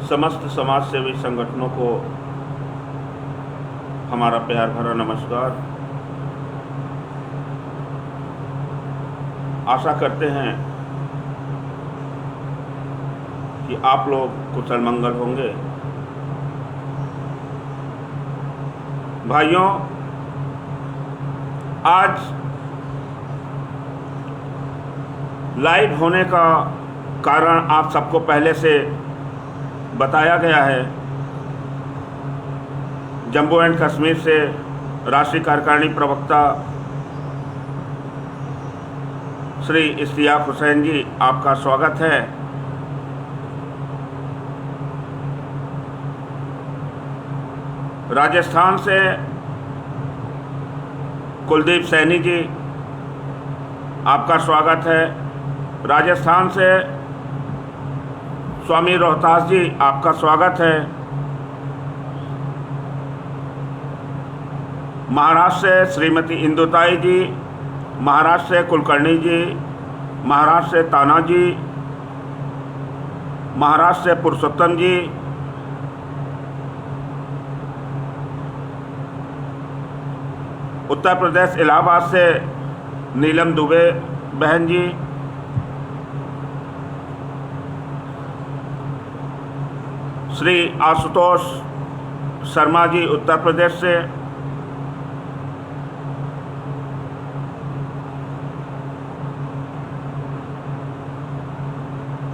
समस्त समाज सेवी संगठनों को हमारा प्यार भरा नमस्कार। आशा करते हैं कि आप लोग कुशल मंगल होंगे। भाइयों, आज लाइव होने का कारण आप सबको पहले से बताया गया है। जम्मू एंड कश्मीर से राष्ट्रीय कार्यकारिणी प्रवक्ता श्री इश्तियाक हुसैन जी, आपका स्वागत है। राजस्थान से कुलदीप सैनी जी, आपका स्वागत है। राजस्थान से स्वामी रोहतास जी, आपका स्वागत है। महाराष्ट्र से श्रीमती इंदुताई जी, महाराष्ट्र से कुलकर्णी जी, महाराष्ट्र से ताना जी, महाराष्ट्र से पुरुषोत्तम जी, उत्तर प्रदेश इलाहाबाद से नीलम दुबे बहन जी, श्री आशुतोष शर्मा जी उत्तर प्रदेश से,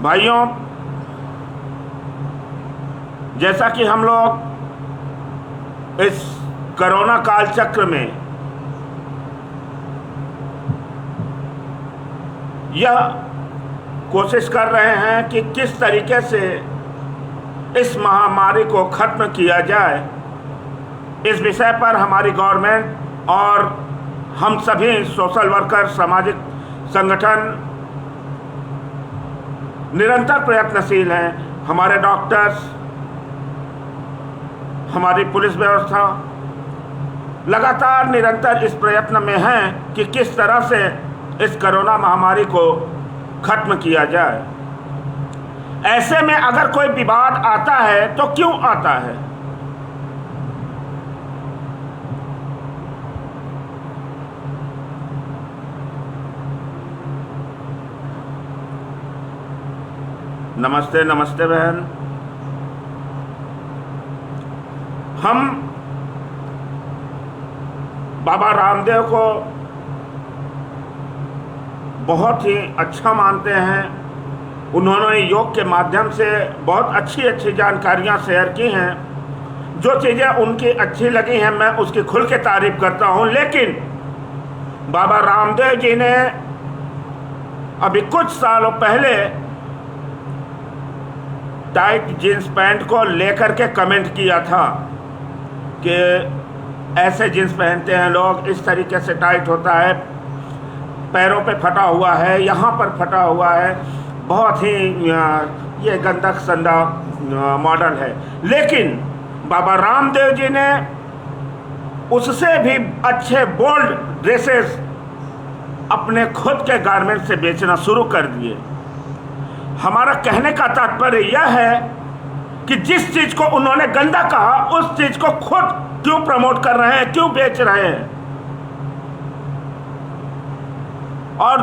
भाइयों, जैसा कि हम लोग इस कोरोना काल चक्र में यह कोशिश कर रहे हैं कि किस तरीके से इस महामारी को खत्म किया जाए, इस विषय पर हमारी गवर्नमेंट और हम सभी सोशल वर्कर, सामाजिक संगठन निरंतर प्रयत्नशील हैं। हमारे डॉक्टर्स, हमारी पुलिस व्यवस्था लगातार निरंतर इस प्रयत्न में हैं कि किस तरह से इस कोरोना महामारी को खत्म किया जाए। ऐसे में अगर कोई विवाद आता है तो क्यों आता है? नमस्ते नमस्ते बहन। हम बाबा रामदेव को बहुत ही अच्छा मानते हैं। उन्होंने योग के माध्यम से बहुत अच्छी जानकारियां शेयर की हैं। जो चीज़ें उनकी अच्छी लगी हैं मैं उसकी खुल के तारीफ करता हूं। लेकिन बाबा रामदेव जी ने अभी कुछ सालों पहले टाइट जींस पैंट को लेकर के कमेंट किया था कि ऐसे जींस पहनते हैं लोग, इस तरीके से टाइट होता है, पैरों पे फटा हुआ है, यहाँ पर फटा हुआ है, बहुत ही ये गंदक संदा मॉडल है। लेकिन बाबा रामदेव जी ने उससे भी अच्छे बोल्ड ड्रेसेस अपने खुद के गारमेंट से बेचना शुरू कर दिए। हमारा कहने का तात्पर्य यह है कि जिस चीज़ को उन्होंने गंदा कहा उस चीज़ को खुद क्यों प्रमोट कर रहे हैं, क्यों बेच रहे हैं? और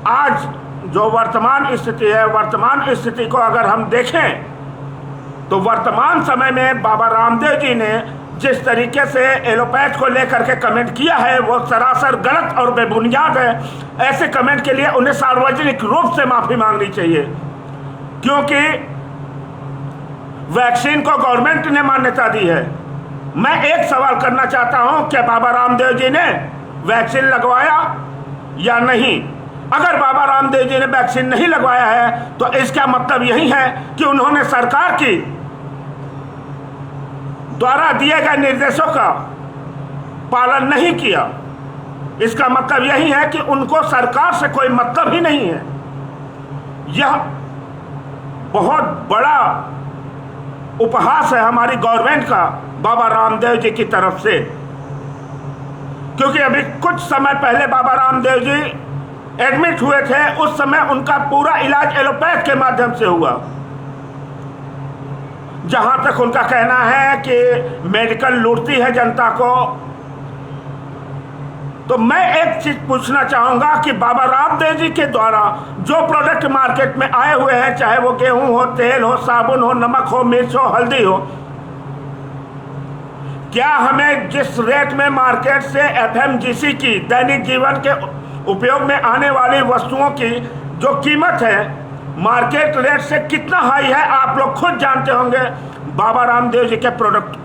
आज जो वर्तमान स्थिति है, वर्तमान स्थिति को अगर हम देखें तो वर्तमान समय में बाबा रामदेव जी ने जिस तरीके से एलोपैथ को लेकर के कमेंट किया है वो सरासर गलत और बेबुनियाद है। ऐसे कमेंट के लिए उन्हें सार्वजनिक रूप से माफ़ी मांगनी चाहिए, क्योंकि वैक्सीन को गवर्नमेंट ने मान्यता दी है। मैं एक सवाल करना चाहता हूं, क्या बाबा रामदेव जी ने वैक्सीन लगवाया या नहीं? अगर बाबा रामदेव जी ने वैक्सीन नहीं लगवाया है तो इसका मतलब यही है कि उन्होंने सरकार की द्वारा दिए गए निर्देशों का पालन नहीं किया। इसका मतलब यही है कि उनको सरकार से कोई मतलब ही नहीं है। यह बहुत बड़ा उपहास है हमारी गवर्नमेंट का बाबा रामदेव जी की तरफ से, क्योंकि अभी कुछ समय पहले बाबा रामदेव जी एडमिट हुए थे। उस समय उनका पूरा इलाज एलोपैथ के माध्यम से हुआ। जहां तक उनका कहना है कि मेडिकल लूटती है जनता को, तो मैं एक चीज पूछना चाहूंगा कि बाबा रामदेव जी के द्वारा जो प्रोडक्ट मार्केट में आए हुए हैं, चाहे वो गेहूं हो, तेल हो, साबुन हो, नमक हो, मिर्च हो, हल्दी हो, क्या हमें जिस रेट में मार्केट से एफएमजीसी की दैनिक जीवन के उपयोग में आने वाली वस्तुओं की जो कीमत है मार्केट रेट से कितना हाई है, आप लोग खुद जानते होंगे। बाबा रामदेव जी के प्रोडक्ट,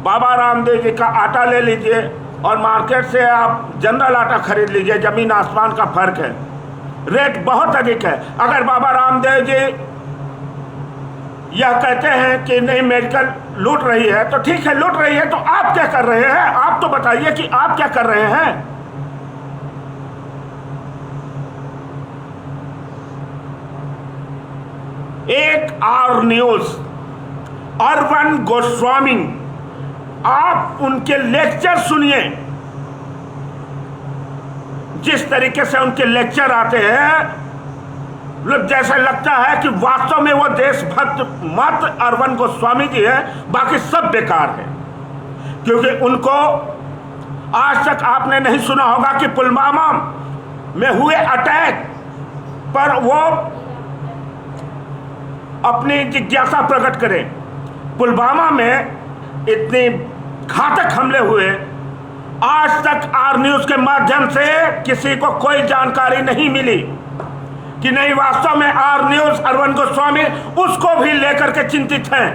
बाबा रामदेव जी का आटा ले लीजिए और मार्केट से आप जनरल आटा खरीद लीजिए, जमीन आसमान का फर्क है, रेट बहुत अधिक है। अगर बाबा रामदेव जी यह कहते हैं कि नहीं मेडिकल लूट रही है, तो ठीक है लूट रही है, तो आप क्या कर रहे हैं? आप तो बताइए कि आप क्या कर रहे हैं। एक और न्यूज, अर्बन गोस्वामी, आप उनके लेक्चर सुनिए। जिस तरीके से उनके लेक्चर आते हैं, जैसा लगता है कि वास्तव में वो देशभक्त मात्र अर्बन गोस्वामी जी है, बाकी सब बेकार है। क्योंकि उनको आज तक आपने नहीं सुना होगा कि पुलवामा में हुए अटैक पर वो अपनी जिज्ञासा प्रकट करें। पुलवामा में इतने घातक हमले हुए, आज तक आर न्यूज के माध्यम से किसी को कोई जानकारी नहीं मिली कि नहीं वास्तव में आर न्यूज अर्बन गोस्वामी उसको भी लेकर के चिंतित हैं।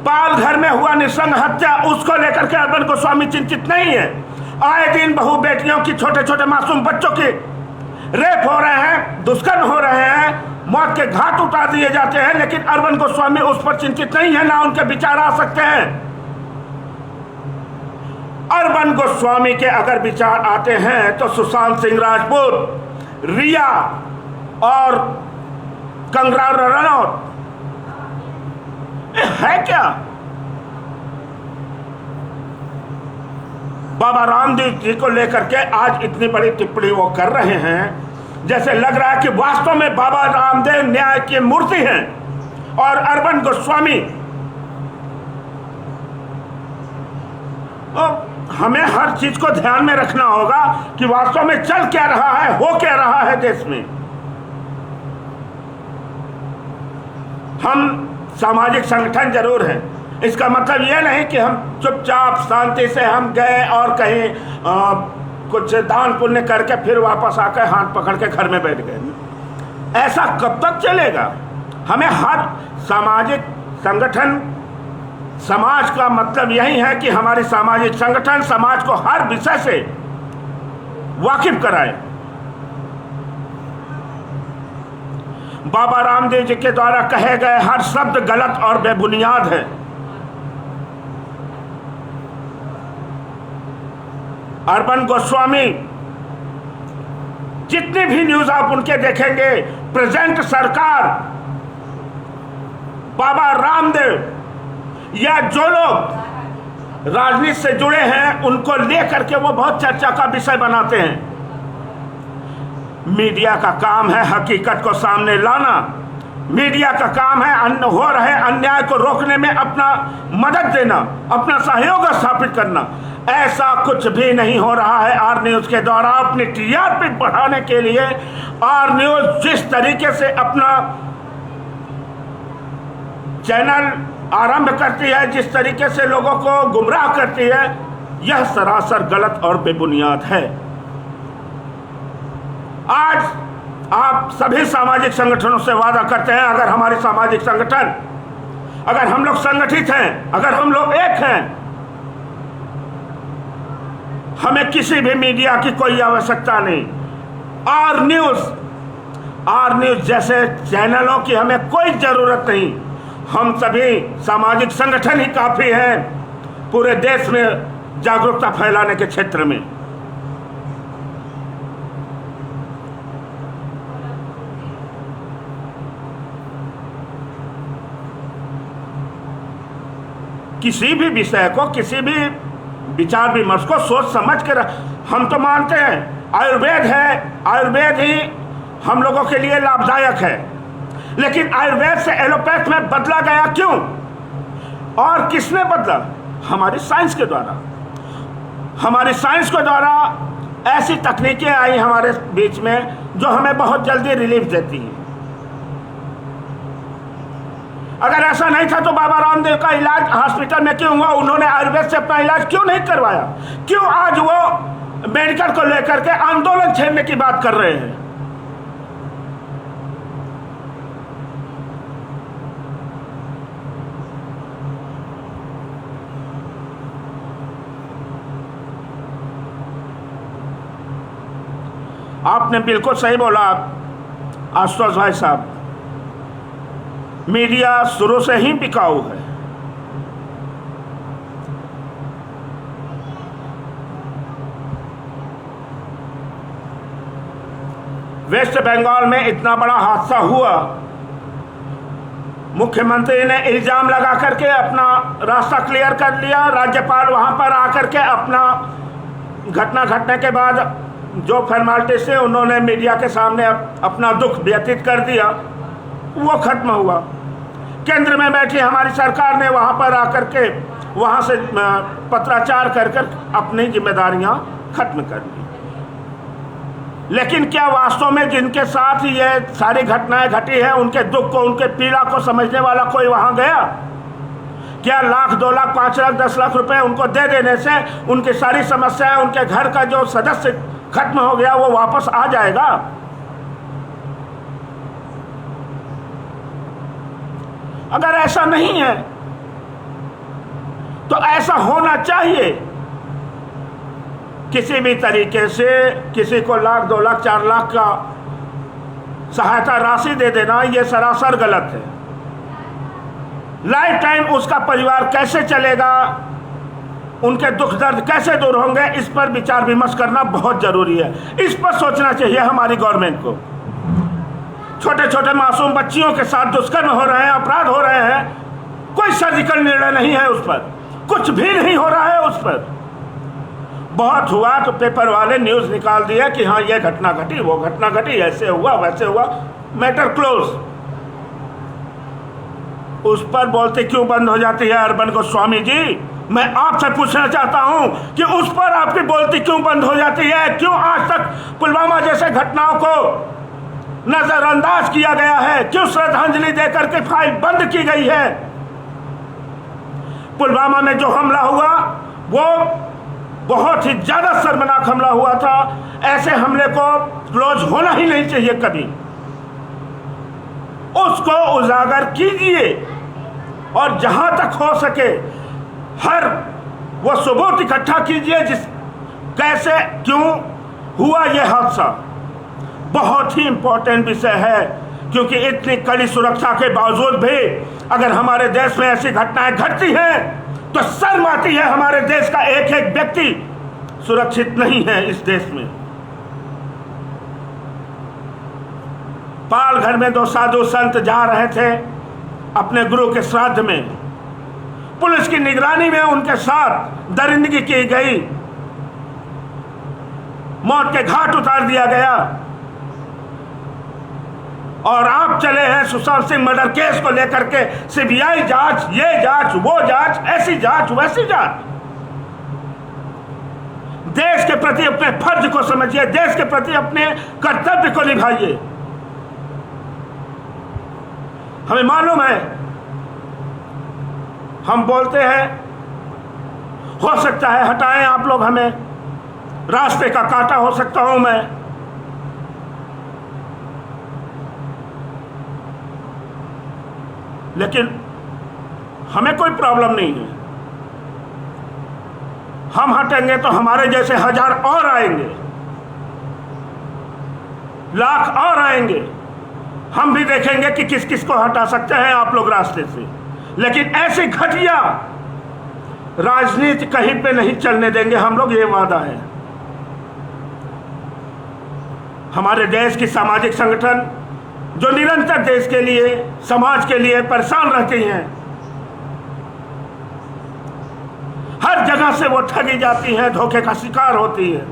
पालघर में हुआ नृशंस हत्या, उसको लेकर के अर्बन गोस्वामी चिंतित नहीं है। आए दिन बहु बेटियों की, छोटे छोटे मासूम बच्चों की रेप हो रहे हैं, दुष्कर्म हो रहे हैं, मौत के घाट उतार दिए जाते हैं, लेकिन अर्बन गोस्वामी उस पर चिंतित नहीं है, ना उनके विचार आ सकते हैं। अर्बन गोस्वामी के अगर विचार आते हैं तो सुशांत सिंह राजपूत, रिया और कंगना रनौत है क्या? बाबा रामदेव जी को लेकर के आज इतनी बड़ी टिप्पणी वो कर रहे हैं, जैसे लग रहा है कि वास्तव में बाबा रामदेव न्याय की मूर्ति हैं और अर्बन गोस्वामी। हमें हर चीज को ध्यान में रखना होगा कि वास्तव में चल क्या रहा है, हो क्या रहा है देश में। हम सामाजिक संगठन जरूर हैं, इसका मतलब यह नहीं कि हम चुपचाप शांति से हम गए और कहीं कुछ दान पुण्य करके फिर वापस आकर हाथ पकड़ के घर में बैठ गए। ऐसा कब तक चलेगा? हमें हर सामाजिक संगठन, समाज का मतलब यही है कि हमारी सामाजिक संगठन समाज को हर विषय से वाकिफ कराए। बाबा रामदेव जी के द्वारा कहे गए हर शब्द गलत और बेबुनियाद है। अर्बन गोस्वामी, जितनी भी न्यूज आप उनके देखेंगे, प्रेजेंट सरकार, बाबा रामदेव या जो लोग राजनीति से जुड़े हैं उनको लेकर के वो बहुत चर्चा का विषय बनाते हैं। मीडिया का काम है हकीकत को सामने लाना, मीडिया का काम है हो रहे अन्याय को रोकने में अपना मदद देना, अपना सहयोग स्थापित करना। ऐसा कुछ भी नहीं हो रहा है आर न्यूज के द्वारा। अपनी टीआरपी बढ़ाने के लिए आर न्यूज जिस तरीके से अपना चैनल आरंभ करती है, जिस तरीके से लोगों को गुमराह करती है, यह सरासर गलत और बेबुनियाद है। आज आप सभी सामाजिक संगठनों से वादा करते हैं, अगर हमारी सामाजिक संगठन, अगर हम लोग संगठित हैं, अगर हम लोग एक हैं, हमें किसी भी मीडिया की कोई आवश्यकता नहीं। आर न्यूज जैसे चैनलों की हमें कोई जरूरत नहीं। हम सभी सामाजिक संगठन ही काफी हैं पूरे देश में जागरूकता फैलाने के क्षेत्र में। किसी भी विषय को, किसी भी विचार विमर्श को सोच समझ कर, हम तो मानते हैं आयुर्वेद है, आयुर्वेद ही हम लोगों के लिए लाभदायक है। लेकिन आयुर्वेद से एलोपैथ में बदला गया क्यों? और किसने बदला? हमारी साइंस के द्वारा। हमारी साइंस के द्वारा ऐसी तकनीकें आई हमारे बीच में जो हमें बहुत जल्दी रिलीफ देती हैं। अगर ऐसा नहीं था तो बाबा रामदेव का इलाज हॉस्पिटल में क्यों हुआ? उन्होंने आयुर्वेद से अपना इलाज क्यों नहीं करवाया? क्यों आज वो मेडिकल को लेकर के आंदोलन छेड़ने की बात कर रहे हैं? आपने बिल्कुल सही बोला आशुतोष भाई साहब, मीडिया शुरू से ही बिकाऊ है। वेस्ट बंगाल में इतना बड़ा हादसा हुआ, मुख्यमंत्री ने इल्जाम लगा करके अपना रास्ता क्लियर कर लिया, राज्यपाल वहां पर आकर के अपना घटना घटने के बाद जो फॉर्मेलिटी से उन्होंने मीडिया के सामने अपना दुख व्यतीत कर दिया, वो खत्म हुआ। केंद्र में बैठी हमारी सरकार ने वहाँ पर आकर के वहाँ से पत्राचार कर कर अपनी जिम्मेदारियाँ खत्म कर दी। लेकिन क्या वास्तव में जिनके साथ ये सारी घटनाएं घटी है उनके दुख को, उनके पीड़ा को समझने वाला कोई वहाँ गया? क्या लाख, 2 लाख, 5 लाख, 10 लाख रुपए उनको दे देने से उनकी सारी समस्याएं, उनके घर का जो सदस्य खत्म हो गया वो वापस आ जाएगा? अगर ऐसा नहीं है तो ऐसा होना चाहिए। किसी भी तरीके से किसी को लाख, 2 लाख, 4 लाख का सहायता राशि दे देना ये सरासर गलत है। लाइफ टाइम उसका परिवार कैसे चलेगा, उनके दुख दर्द कैसे दूर होंगे, इस पर विचार विमर्श करना बहुत जरूरी है। इस पर सोचना चाहिए हमारी गवर्नमेंट को। छोटे छोटे मासूम बच्चियों के साथ दुष्कर्म हो रहे हैं, अपराध हो रहे हैं, कोई सर्जिकल निर्णय नहीं है उस पर, कुछ भी नहीं हो रहा है उस पर। बहुत हुआ तो पेपर वाले न्यूज़ निकाल दिया कि हाँ ये घटना घटी, वो घटना घटी, ऐसे हुआ वैसे हुआ, मैटर क्लोज। उस पर बोलते क्यों बंद हो जाती है अरविंद गोस्वामी जी? मैं आपसे पूछना चाहता हूं कि उस पर आपकी बोलती क्यों बंद हो जाती है? क्यों आज तक पुलवामा जैसे घटनाओं को नजरअंदाज किया गया है? क्यों श्रद्धांजलि देकर के फाइल बंद की गई है? पुलवामा में जो हमला हुआ वो बहुत ही ज्यादा शर्मनाक हमला हुआ था। ऐसे हमले को क्लोज होना ही नहीं चाहिए कभी। उसको उजागर कीजिए और जहां तक हो सके हर वो सबूत इकट्ठा कीजिए जिस कैसे क्यों हुआ यह हादसा। बहुत ही इंपॉर्टेंट विषय है, क्योंकि इतनी कड़ी सुरक्षा के बावजूद भी अगर हमारे देश में ऐसी घटनाएं घटती हैं तो शर्म आती है। हमारे देश का एक एक व्यक्ति सुरक्षित नहीं है इस देश में। पालघर में 2 साधु संत जा रहे थे अपने गुरु के श्राद्ध में, पुलिस की निगरानी में उनके साथ दरिंदगी की गई, मौत के घाट उतार दिया गया। और आप चले हैं सुशांत सिंह मर्डर केस को लेकर के सीबीआई जांच, ये जांच, वो जांच, ऐसी जांच, वैसी जांच। देश के प्रति अपने फर्ज को समझिए, देश के प्रति अपने कर्तव्य को निभाइए। हमें मालूम है, हम बोलते हैं हो सकता है हटाएं आप लोग हमें, रास्ते का कांटा हो सकता हूं मैं, लेकिन हमें कोई प्रॉब्लम नहीं है। हम हटेंगे तो हमारे जैसे 1000 और आएंगे, लाख और आएंगे। हम भी देखेंगे कि किस किस को हटा सकते हैं आप लोग रास्ते से। लेकिन ऐसी घटिया राजनीति कहीं पे नहीं चलने देंगे हम लोग, ये वादा है। हमारे देश की सामाजिक संगठन जो निरंतर देश के लिए, समाज के लिए परेशान रहती हैं, हर जगह से वो ठगी जाती हैं, धोखे का शिकार होती है।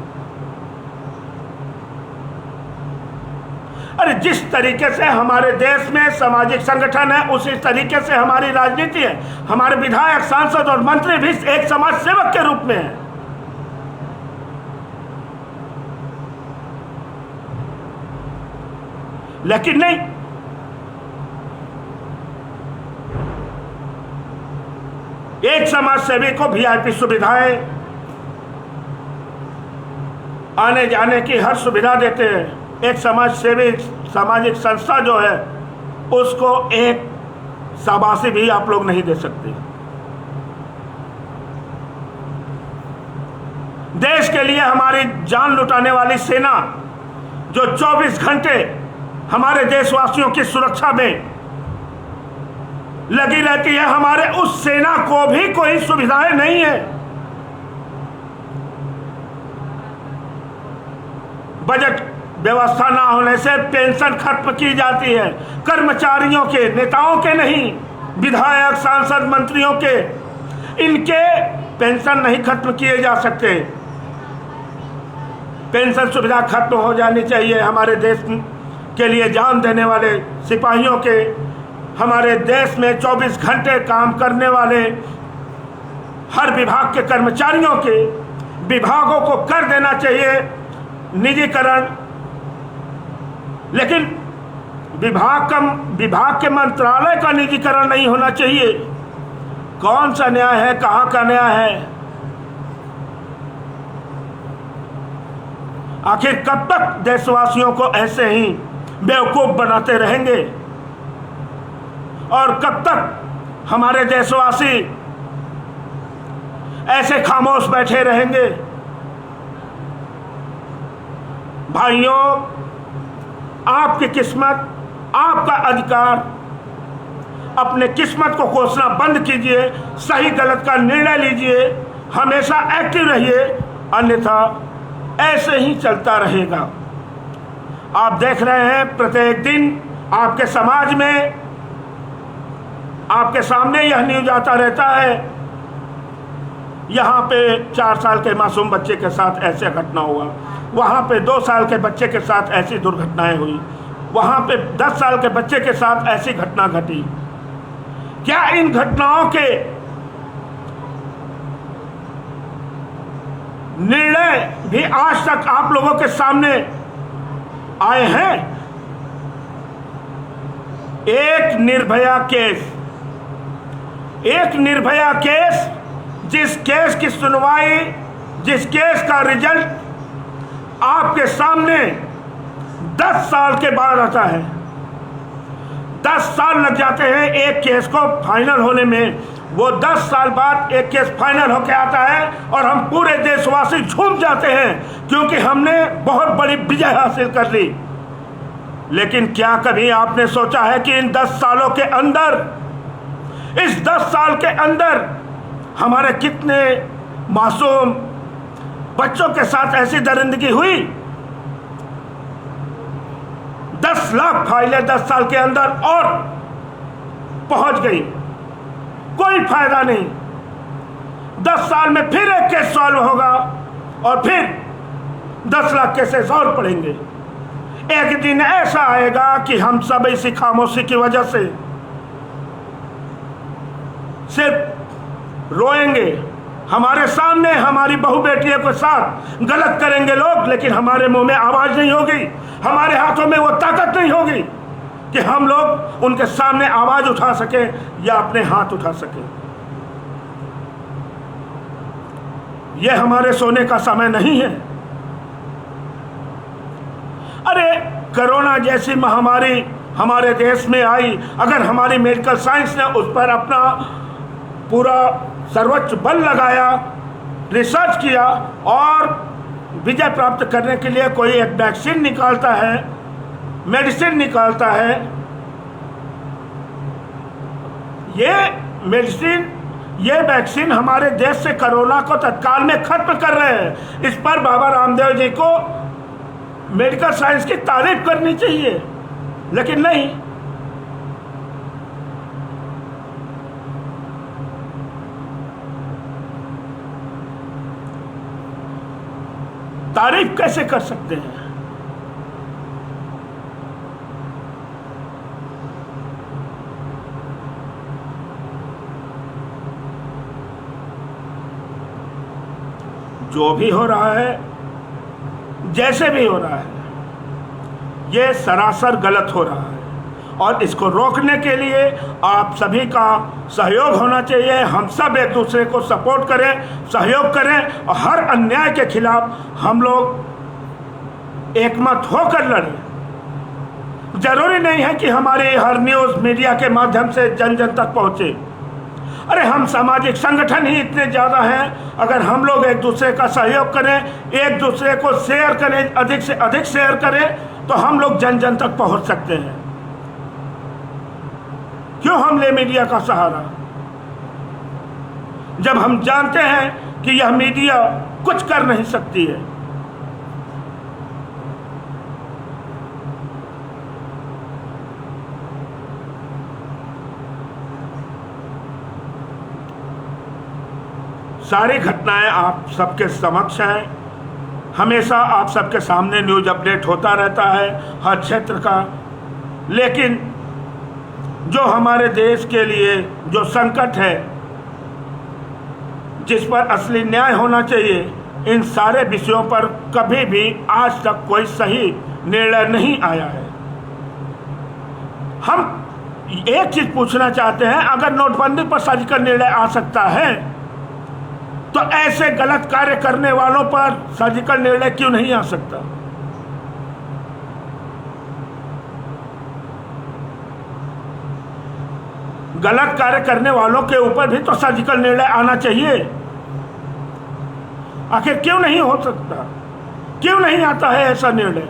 अरे जिस तरीके से हमारे देश में सामाजिक संगठन है, उसी तरीके से हमारी राजनीति है। हमारे विधायक, सांसद और मंत्री भी एक समाज सेवक के रूप में है। लेकिन नहीं, एक समाज सेवी को वीआईपी सुविधाएं, आने जाने की हर सुविधा देते हैं। एक समाज सेवी, सामाजिक संस्था जो है, उसको एक शाबाशी भी आप लोग नहीं दे सकते। देश के लिए हमारी जान लुटाने वाली सेना जो 24 घंटे हमारे देशवासियों की सुरक्षा में लगी रहती है, हमारे उस सेना को भी कोई सुविधाएं नहीं है। बजट व्यवस्था ना होने से पेंशन खत्म की जाती है, कर्मचारियों के, नेताओं के नहीं, विधायक, सांसद, मंत्रियों के, इनके पेंशन नहीं खत्म किए जा सकते। पेंशन सुविधा खत्म हो जानी चाहिए। हमारे देश के लिए जान देने वाले सिपाहियों के, हमारे देश में 24 घंटे काम करने वाले हर विभाग के कर्मचारियों के, विभागों को कर देना चाहिए निजीकरण। लेकिन विभाग के मंत्रालय का निजीकरण नहीं होना चाहिए। कौन सा न्याय है, कहां का न्याय है? आखिर कब तक देशवासियों को ऐसे ही बेवकूफ बनाते रहेंगे और कब तक हमारे देशवासी ऐसे खामोश बैठे रहेंगे? भाइयों, आपकी किस्मत, आपका अधिकार। अपने किस्मत को कोसना बंद कीजिए, सही गलत का निर्णय लीजिए, हमेशा एक्टिव रहिए, अन्यथा ऐसे ही चलता रहेगा। आप देख रहे हैं प्रत्येक दिन आपके समाज में, आपके सामने यह न्यूज आता रहता है, यहाँ पे 4 साल के मासूम बच्चे के साथ ऐसे घटना हुआ, वहाँ पे 2 साल के बच्चे के साथ ऐसी दुर्घटनाएं हुई, वहाँ पे 10 साल के बच्चे के साथ ऐसी घटना घटी। क्या इन घटनाओं के निर्णय भी आज तक आप लोगों के सामने आए हैं? एक निर्भया केस, जिस केस की सुनवाई, जिस केस का रिजल्ट आपके सामने 10 साल के बाद आता है। 10 साल लग जाते हैं एक केस को फाइनल होने में। वो 10 साल बाद एक केस फाइनल होकर आता है और हम पूरे देशवासी झूम जाते हैं क्योंकि हमने बहुत बड़ी विजय हासिल कर ली। लेकिन क्या कभी आपने सोचा है कि इन 10 सालों के अंदर, इस 10 साल के अंदर हमारे कितने मासूम बच्चों के साथ ऐसी दरिंदगी हुई? 10 लाख फाइलें 10 साल के अंदर और पहुंच गई, कोई फायदा नहीं। 10 साल में फिर एक केस सॉल्व होगा और फिर 10 लाख केसेस और पड़ेंगे। एक दिन ऐसा आएगा कि हम सब इसी खामोशी की वजह से सिर्फ रोएंगे। हमारे सामने हमारी बहू बेटियों के साथ गलत करेंगे लोग, लेकिन हमारे मुंह में आवाज नहीं होगी, हमारे हाथों में वो ताकत नहीं होगी कि हम लोग उनके सामने आवाज उठा सके या अपने हाथ उठा सके। यह हमारे सोने का समय नहीं है। अरे कोरोना जैसी महामारी हमारे देश में आई, अगर हमारी मेडिकल साइंस ने उस पर अपना पूरा सर्वोच्च बल लगाया, रिसर्च किया और विजय प्राप्त करने के लिए कोई एक वैक्सीन निकालता है, मेडिसिन निकालता है, ये वैक्सीन हमारे देश से कोरोना को तत्काल में खत्म कर रहे हैं। इस पर बाबा रामदेव जी को मेडिकल साइंस की तारीफ करनी चाहिए, लेकिन नहीं। तारीफ कैसे कर सकते हैं? जो भी हो रहा है, जैसे भी हो रहा है, ये सरासर गलत हो रहा है और इसको रोकने के लिए आप सभी का सहयोग होना चाहिए। हम सब एक दूसरे को सपोर्ट करें, सहयोग करें और हर अन्याय के खिलाफ हम लोग एकमत होकर लड़ें। जरूरी नहीं है कि हमारी हर न्यूज़ मीडिया के माध्यम से जन जन तक पहुँचे। अरे हम सामाजिक संगठन ही इतने ज़्यादा हैं, अगर हम लोग एक दूसरे का सहयोग करें, एक दूसरे को शेयर करें, अधिक से अधिक शेयर करें, तो हम लोग जन जन तक पहुँच सकते हैं। क्यों हम ले मीडिया का सहारा, जब हम जानते हैं कि यह मीडिया कुछ कर नहीं सकती है। सारी घटनाएं आप सबके समक्ष हैं, हमेशा आप सबके सामने न्यूज़ अपडेट होता रहता है हर क्षेत्र का। लेकिन जो हमारे देश के लिए जो संकट है, जिस पर असली न्याय होना चाहिए, इन सारे विषयों पर कभी भी आज तक कोई सही निर्णय नहीं आया है। हम एक चीज पूछना चाहते हैं, अगर नोटबंदी पर सर्जिकल निर्णय आ सकता है तो ऐसे गलत कार्य करने वालों पर सर्जिकल निर्णय क्यों नहीं आ सकता? गलत कार्य करने वालों के ऊपर भी तो सर्जिकल निर्णय आना चाहिए। आखिर क्यों नहीं हो सकता, क्यों नहीं आता है ऐसा निर्णय?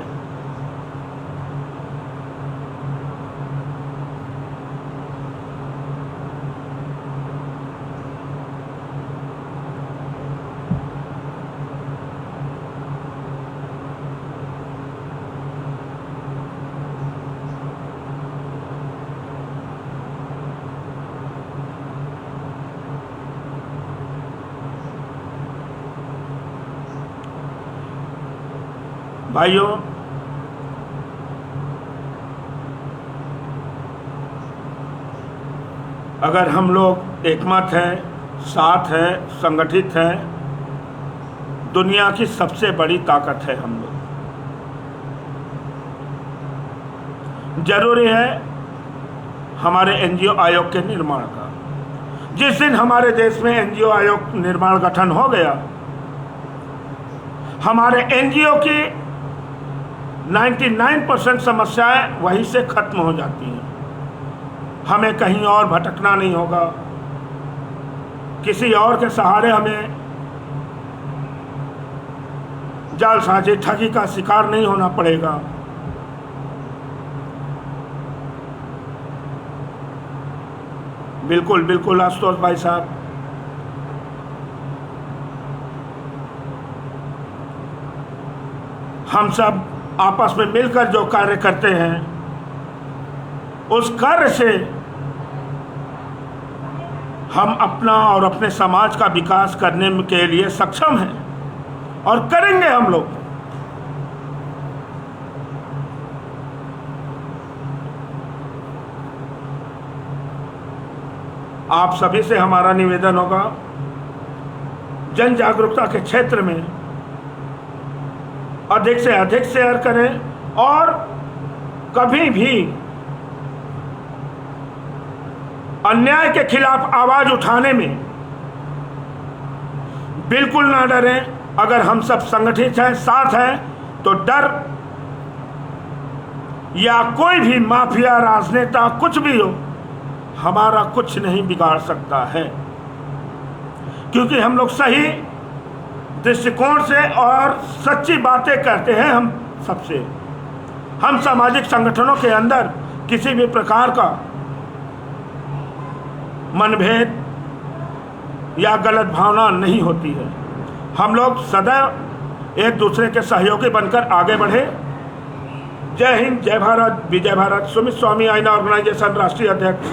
भाइयों, अगर हम लोग एकमत हैं, साथ हैं, संगठित हैं, दुनिया की सबसे बड़ी ताकत है हम लोग। जरूरी है हमारे एनजीओ आयोग के निर्माण का। जिस दिन हमारे देश में एनजीओ आयोग निर्माण गठन हो गया, हमारे एनजीओ की 99% समस्याएं वहीं से खत्म हो जाती हैं। हमें कहीं और भटकना नहीं होगा, किसी और के सहारे हमें जालसाजी ठगी का शिकार नहीं होना पड़ेगा। बिल्कुल बिल्कुल आशुतोष भाई साहब, हम सब आपस में मिलकर जो कार्य करते हैं, उस कार्य से हम अपना और अपने समाज का विकास करने के लिए सक्षम हैं और करेंगे हम लोग। आप सभी से हमारा निवेदन होगा, जन जागरूकता के क्षेत्र में अधिक से अधिक शेयर करें और कभी भी अन्याय के खिलाफ आवाज उठाने में बिल्कुल ना डरें। अगर हम सब संगठित हैं, साथ हैं, तो डर या कोई भी माफिया राजनेता कुछ भी हो, हमारा कुछ नहीं बिगाड़ सकता है, क्योंकि हम लोग सही दृष्टिकोण से और सच्ची बातें करते हैं। हम सबसे, हम सामाजिक संगठनों के अंदर किसी भी प्रकार का मनभेद या गलत भावना नहीं होती है। हम लोग सदैव एक दूसरे के सहयोगी बनकर आगे बढ़े। जय हिंद, जय भारत, विजय भारत। सुमित स्वामी आईना ऑर्गेनाइजेशन राष्ट्रीय अध्यक्ष।